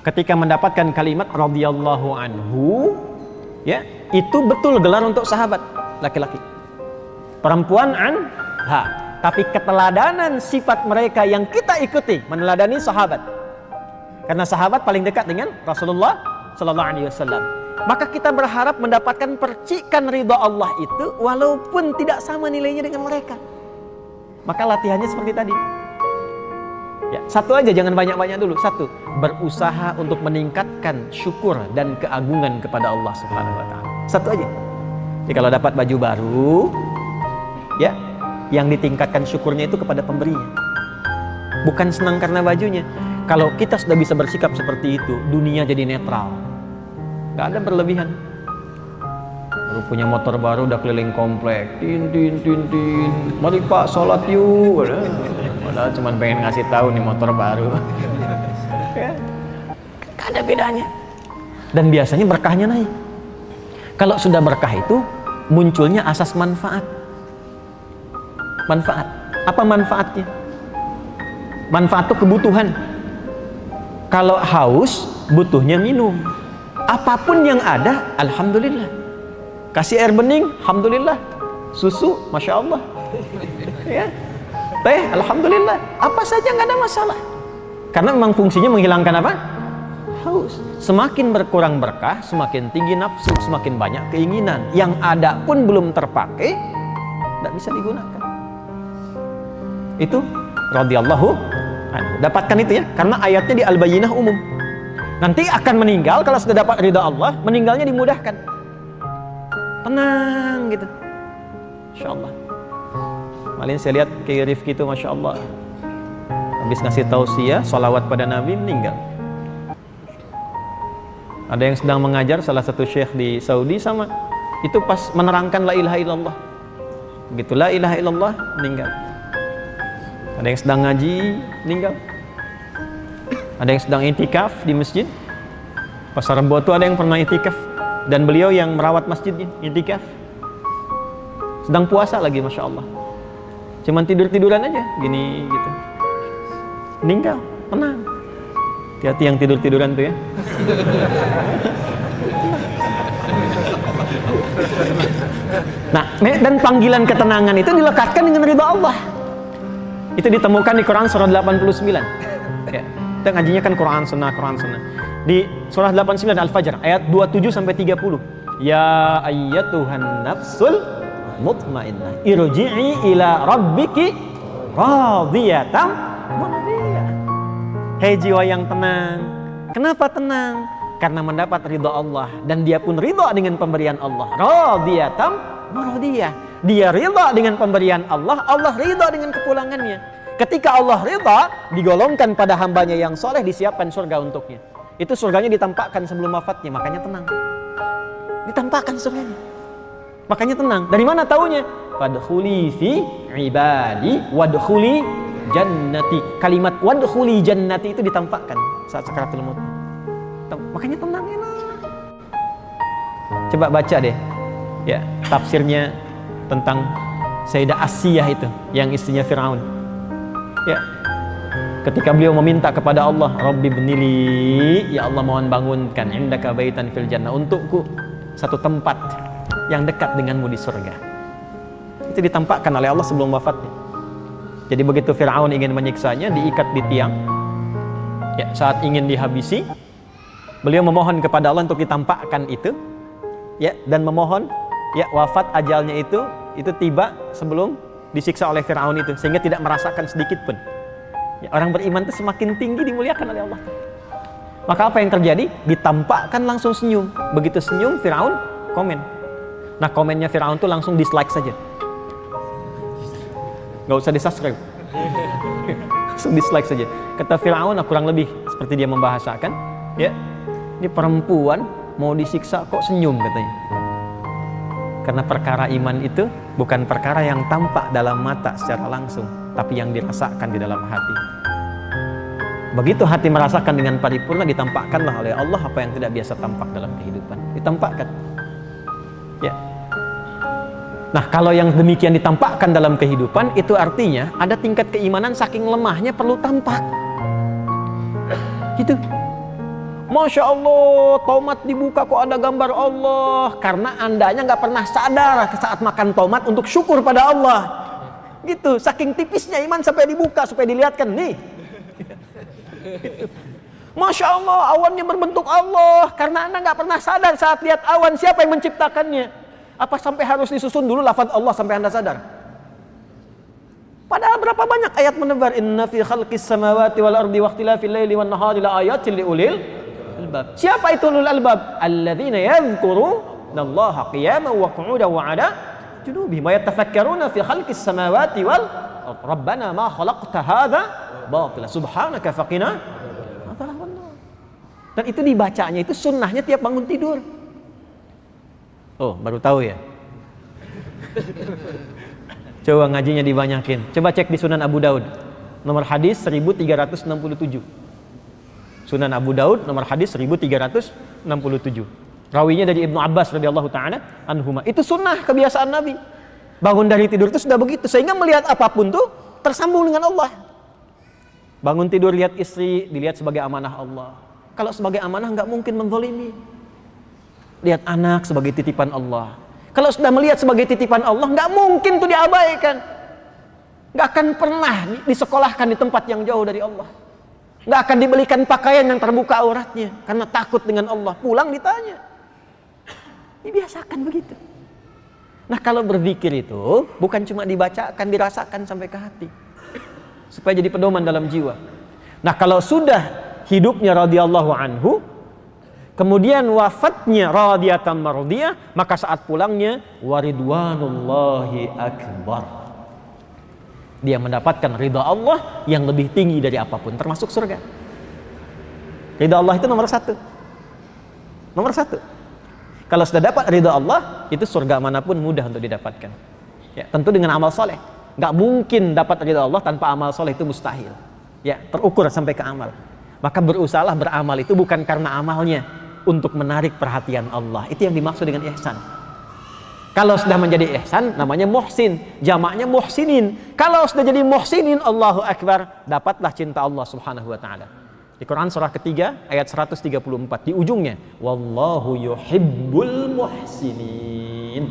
ketika mendapatkan kalimat radhiyallahu anhu, ya, itu betul gelar untuk sahabat laki-laki. Perempuan anha, tapi keteladanan sifat mereka yang kita ikuti meneladani sahabat. Karena sahabat paling dekat dengan Rasulullah sallallahu alaihi wasallam. Maka kita berharap mendapatkan percikan ridha Allah itu walaupun tidak sama nilainya dengan mereka. Maka latihannya seperti tadi. Ya, satu aja, jangan banyak-banyak dulu. Satu, berusaha untuk meningkatkan syukur dan keagungan kepada Allah Subhanahu wa taala. Satu aja. Jadi kalau dapat baju baru, ya, yang ditingkatkan syukurnya itu kepada pemberinya. Bukan senang karena bajunya. Kalau kita sudah bisa bersikap seperti itu, dunia jadi netral. Gak ada berlebihan. Baru punya motor baru udah keliling komplek. Tin. Mari Pak, sholat yuk. Padahal cuma pengen ngasih tahu nih motor baru. Ya. Gak ada bedanya. Dan biasanya berkahnya naik. Kalau sudah berkah itu munculnya asas manfaat. Manfaat. Apa manfaatnya? Manfaat itu kebutuhan. Kalau haus, butuhnya minum. Apapun yang ada, alhamdulillah. Kasih air bening, alhamdulillah. Susu, masya Allah. Ya. Teh, alhamdulillah. Apa saja nggak ada masalah. Karena memang fungsinya menghilangkan apa? Haus. Semakin berkurang berkah, semakin tinggi nafsu, semakin banyak keinginan. Yang ada pun belum terpakai, tidak bisa digunakan. Itu radhiyallahu anhu. Dapatkan itu ya, karena ayatnya di Al-Bayyinah umum. Nanti akan meninggal kalau sudah dapat ridha Allah, meninggalnya dimudahkan. Tenang gitu. Insyaallah. Malin saya lihat kayak Rifki itu, masya Allah. Habis ngasih tausiah, salawat pada Nabi, meninggal. Ada yang sedang mengajar salah satu syekh di Saudi sama. Itu pas menerangkan la ilaha illallah. Begitu la ilaha illallah, meninggal. Ada yang sedang ngaji, meninggal. Ada yang sedang itikaf di masjid. Pasar Rebo itu ada yang pernah itikaf. Dan beliau yang merawat masjidnya, itikaf. Sedang puasa lagi, masya Allah. Cuman tidur-tiduran aja, gini gitu. Meninggal, tenang. Hati-hati yang tidur-tiduran tuh ya. Nah, dan panggilan ketenangan itu dilekatkan dengan ridha Allah. Itu ditemukan di Quran surah 89. Ya, kita ngajinya kan Quran Sunnah. Di surah 89 Al-Fajr ayat 27 sampai 30. Ya ayyatuhan nafsul mutmainnah irji'i ila rabbiki radiyatan mardiyah. Hei jiwa yang tenang. Kenapa tenang? Karena mendapat ridha Allah dan dia pun ridha dengan pemberian Allah. Radiyatan mardiyah. Dia ridha dengan pemberian Allah, Allah ridha dengan kepulangannya. Ketika Allah ridha, digolongkan pada hambanya yang soleh, disiapkan surga untuknya. Itu surganya ditampakkan sebelum wafatnya, makanya tenang. Ditampakkan surganya. Makanya tenang. Dari mana taunya? Fadkhuli fi ibadi wadkhuli jannati. Kalimat wadkhuli jannati itu ditampakkan saat sakaratul maut. Makanya tenang ya. Coba baca deh. Ya, tafsirnya tentang Sayyidah Asiyah itu, yang istrinya Firaun. Ya. Ketika beliau meminta kepada Allah, Rabbi bnili, ya Allah mohon bangunkan indaka baitan fil jannah, untukku satu tempat yang dekat denganmu di surga. Itu ditampakkan oleh Allah sebelum wafatnya. Jadi begitu Firaun ingin menyiksanya, diikat di tiang. Ya, saat ingin dihabisi, beliau memohon kepada Allah untuk ditampakkan itu. Ya, dan memohon ya wafat ajalnya itu tiba sebelum disiksa oleh Firaun itu, sehingga tidak merasakan sedikit pun. Ya, orang beriman itu semakin tinggi dimuliakan oleh Allah. Maka apa yang terjadi? Ditampakkan langsung senyum. Begitu senyum, Firaun komen. Nah, komennya Firaun itu langsung dislike saja. Gak usah di-subscribe. Langsung dislike saja. Kata Firaun, kurang lebih seperti dia membahasakan, ya, ini perempuan mau disiksa kok senyum katanya. Karena perkara iman itu bukan perkara yang tampak dalam mata secara langsung, tapi yang dirasakan di dalam hati. Begitu hati merasakan dengan paripurna, ditampakkanlah oleh Allah apa yang tidak biasa tampak dalam kehidupan. Ditampakkan. Ya. Nah, kalau yang demikian ditampakkan dalam kehidupan, itu artinya ada tingkat keimanan saking lemahnya perlu tampak. Gitu. Masya Allah, tomat dibuka kok ada gambar Allah. Karena andanya nggak pernah sadar saat makan tomat untuk syukur pada Allah. Gitu, saking tipisnya iman sampai dibuka, supaya dilihatkan nih. Masya Allah, awannya berbentuk Allah. Karena anda nggak pernah sadar saat lihat awan, siapa yang menciptakannya. Apa sampai harus disusun dulu lafaz Allah sampai anda sadar? Padahal berapa banyak ayat menebar, inna fi khalqis samawati wal ardi waqtilafil laili wan nahari la ayatin liulil albab. Siapa itu ulul albab? Alladzina yadhkurunallaha qiyaman wa qu'udan wa 'ala junubihim wa yatafakkaruna fi khalqis samawati wal ardi. Rabbana ma khalaqta hadza batila subhanaka faqina adzabannar. Dan itu dibacanya itu sunnahnya tiap bangun tidur. Oh, baru tahu ya. Coba ngajinya dibanyakin. Coba cek di Sunan Abu Daud. Nomor hadis 1367. Sunan Abu Daud nomor hadis 1367. Rawinya dari Ibnu Abbas radhiyallahu taala anhuma. Itu sunnah kebiasaan Nabi. Bangun dari tidur itu sudah begitu, sehingga melihat apapun tuh tersambung dengan Allah. Bangun tidur lihat istri, dilihat sebagai amanah Allah. Kalau sebagai amanah nggak mungkin menzalimi. Lihat anak sebagai titipan Allah. Kalau sudah melihat sebagai titipan Allah, nggak mungkin tuh diabaikan. Nggak akan pernah disekolahkan di tempat yang jauh dari Allah. Nggak akan dibelikan pakaian yang terbuka auratnya karena takut dengan Allah. Pulang ditanya. Dibiasakan begitu. Nah, kalau berzikir itu bukan cuma dibacakan, dirasakan sampai ke hati, supaya jadi pedoman dalam jiwa. Nah, kalau sudah hidupnya radhiyallahu anhu, kemudian wafatnya radiyatan mardiyah, maka saat pulangnya waridwanullahi akbar. Dia mendapatkan ridha Allah yang lebih tinggi dari apapun, termasuk surga. Ridha Allah itu nomor satu. Nomor satu. Kalau sudah dapat ridha Allah, itu surga manapun mudah untuk didapatkan. Ya, tentu dengan amal soleh. Nggak mungkin dapat ridha Allah tanpa amal soleh, itu mustahil. Ya, terukur sampai ke amal. Maka berusahalah beramal itu bukan karena amalnya, untuk menarik perhatian Allah. Itu yang dimaksud dengan ihsan. Kalau sudah menjadi ihsan, namanya muhsin. Jamaknya muhsinin. Kalau sudah jadi muhsinin, Allahu Akbar, dapatlah cinta Allah subhanahu wa ta'ala. Di Quran surah ketiga ayat 134, di ujungnya, wallahu yuhibbul muhsinin.